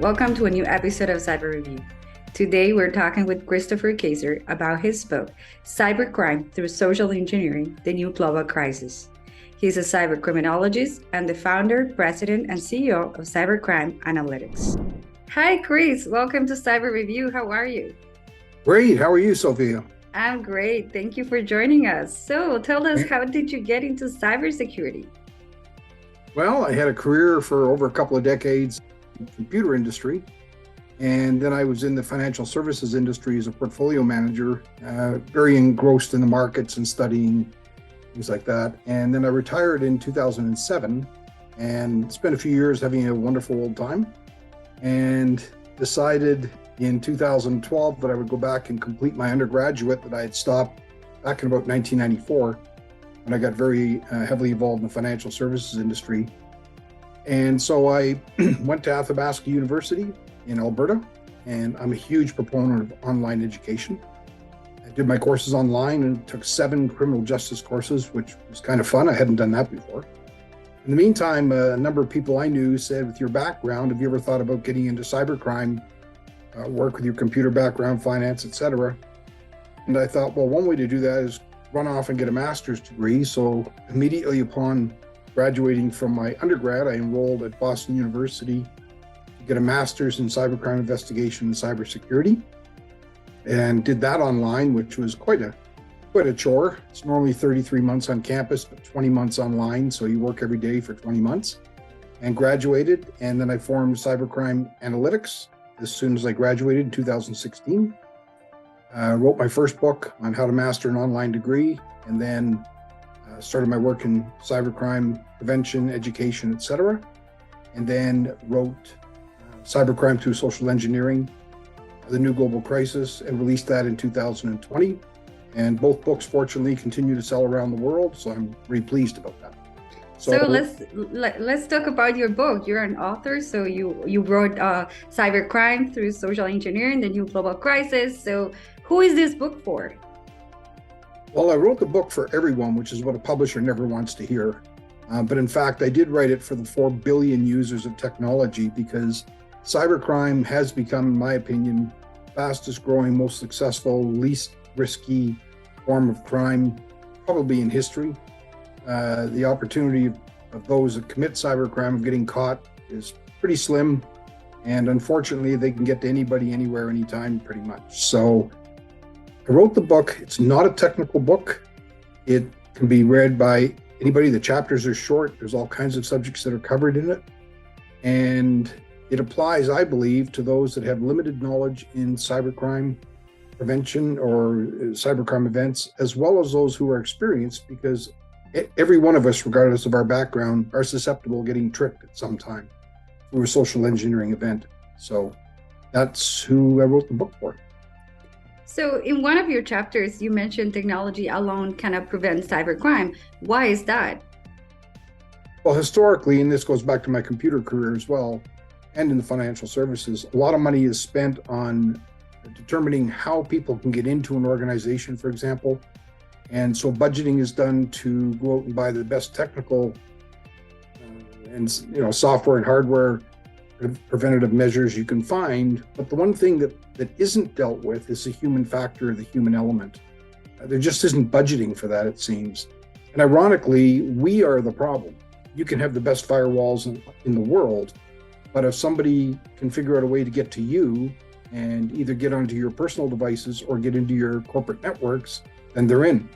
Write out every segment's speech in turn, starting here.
Welcome to a new episode of Cyber Review. Today, we're talking with Christopher Kaiser about his book, Cybercrime Through Social Engineering, The New Global Crisis. He's a cyber criminologist and the founder, president, and CEO of Cybercrime Analytics. Hi, Chris. Welcome to Cyber Review. How are you? Great. How are you, Sophia? I'm great. Thank you for joining us. So tell us, how did you get into cybersecurity? Well, I had a career for over a couple of decades in the computer industry, and then I was in the financial services industry as a portfolio manager, very engrossed in the markets and studying things like that. And then I retired in 2007 and spent a few years having a wonderful old time, and decided in 2012 that I would go back and complete my undergraduate that I had stopped back in about 1994 when I got very heavily involved in the financial services industry. And so I went to Athabasca University in Alberta, and I'm a huge proponent of online education. I did my courses online and took 7 criminal justice courses, which was kind of fun. I hadn't done that before. In the meantime, a number of people I knew said, with your background, have you ever thought about getting into cybercrime, work with your computer background, finance, etc.? And I thought, well, one way to do that is run off and get a master's degree. So immediately upon graduating from my undergrad, I enrolled at Boston University to get a master's in cybercrime investigation and cybersecurity, and did that online, which was quite a chore. It's normally 33 months on campus, but 20 months online. So you work every day for 20 months, and graduated. And then I formed Cybercrime Analytics as soon as I graduated in 2016. Wrote my first book on how to master an online degree, and then started my work in cybercrime prevention, education, etc. And then wrote Cybercrime Through Social Engineering, The New Global Crisis, and released that in 2020. And both books, fortunately, continue to sell around the world, so I'm really pleased about that. So let's talk about your book. You're an author, so you wrote Cybercrime Through Social Engineering, The New Global Crisis. So who is this book for? Well, I wrote the book for everyone, which is what a publisher never wants to hear. But in fact, I did write it for the 4 billion users of technology, because cybercrime has become, in my opinion, fastest growing, most successful, least risky form of crime probably in history. The opportunity of those that commit cybercrime of getting caught is pretty slim. And unfortunately, they can get to anybody, anywhere, anytime, pretty much. So I wrote the book. It's not a technical book. It can be read by anybody. The chapters are short. There's all kinds of subjects that are covered in it. And it applies, I believe, to those that have limited knowledge in cybercrime prevention or cybercrime events, as well as those who are experienced, because every one of us, regardless of our background, are susceptible to getting tricked at some time through a social engineering event. So that's who I wrote the book for. So in one of your chapters, you mentioned technology alone cannot prevent cybercrime. Why is that? Well, historically, and this goes back to my computer career as well, and in the financial services, a lot of money is spent on determining how people can get into an organization, for example. And so budgeting is done to go out and buy the best technical and software and hardware preventative measures you can find. But the one thing that isn't dealt with is the human factor, the human element. There just isn't budgeting for that, it seems. And ironically, we are the problem. You can have the best firewalls in the world, but if somebody can figure out a way to get to you and either get onto your personal devices or get into your corporate networks, then they're in.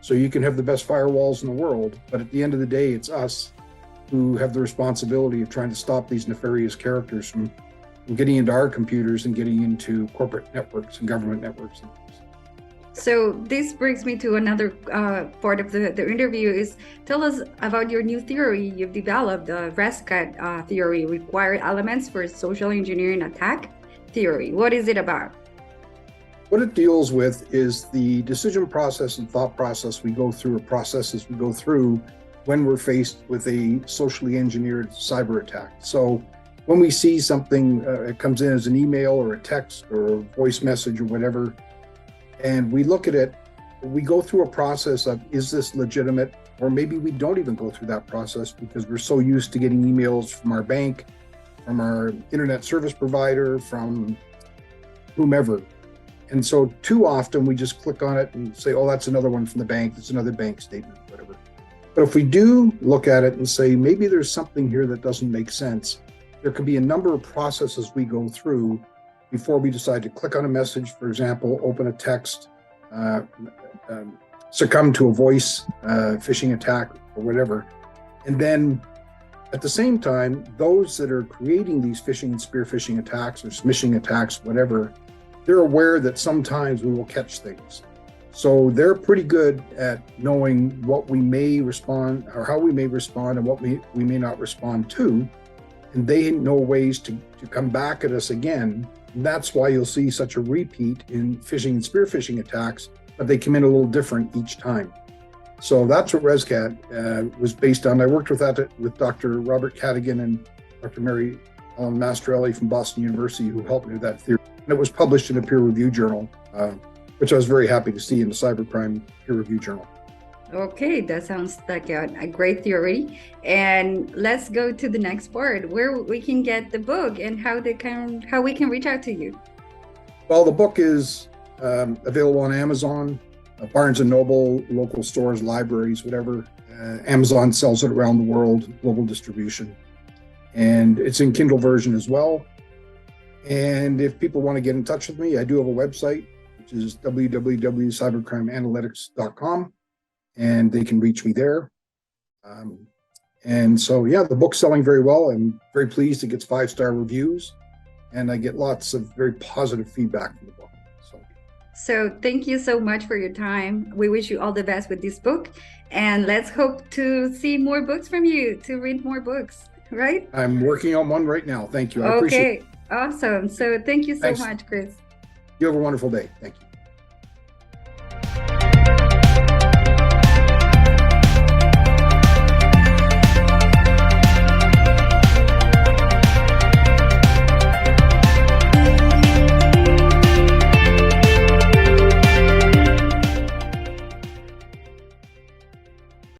So you can have the best firewalls in the world, but at the end of the day, it's us who have the responsibility of trying to stop these nefarious characters from getting into our computers and getting into corporate networks and government networks. So this brings me to another part of the interview is, tell us about your new theory you've developed, the RESCAT theory, required elements for social engineering attack theory. What is it about? What it deals with is the decision process and thought process we go through, or processes we go through when we're faced with a socially engineered cyber attack. So when we see something, it comes in as an email or a text or a voice message or whatever, and we look at it, we go through a process of, is this legitimate? Or maybe we don't even go through that process because we're so used to getting emails from our bank from our internet service provider, from whomever. And so too often we just click on it and say, oh, that's another one from the bank. That's another bank statement, whatever. But if we do look at it and say, maybe there's something here that doesn't make sense, there could be a number of processes we go through before we decide to click on a message, for example, open a text, succumb to a voice phishing attack or whatever. And then at the same time, those that are creating these phishing and spear phishing attacks or smishing attacks, whatever, they're aware that sometimes we will catch things. So they're pretty good at knowing what we may respond or how we may respond and what we may not respond to. And they know ways to come back at us again. And that's why you'll see such a repeat in phishing and spear phishing attacks, but they come in a little different each time. So that's what ResCat was based on. I worked with that with Dr. Robert Cadigan and Dr. Mary Ellen Mastrelli from Boston University, who helped me with that theory. And it was published in a peer-reviewed journal, which I was very happy to see in the Cybercrime peer-reviewed journal. Okay, that sounds like a great theory. And let's go to the next part, where we can get the book and how we can reach out to you. Well, the book is available on Amazon, Barnes & Noble, local stores, libraries, whatever. Amazon sells it around the world, global distribution. And it's in Kindle version as well. And if people want to get in touch with me, I do have a website, which is www.cybercrimeanalytics.com, and they can reach me there. And so, yeah, the book's selling very well. I'm very pleased it gets 5-star reviews, and I get lots of very positive feedback from the book. So thank you so much for your time. We wish you all the best with this book, and let's hope to see more books from you, to read more books, right? I'm working on one right now. Thank you. I appreciate it. Okay, awesome. So thank you so much, Chris. You have a wonderful day. Thank you.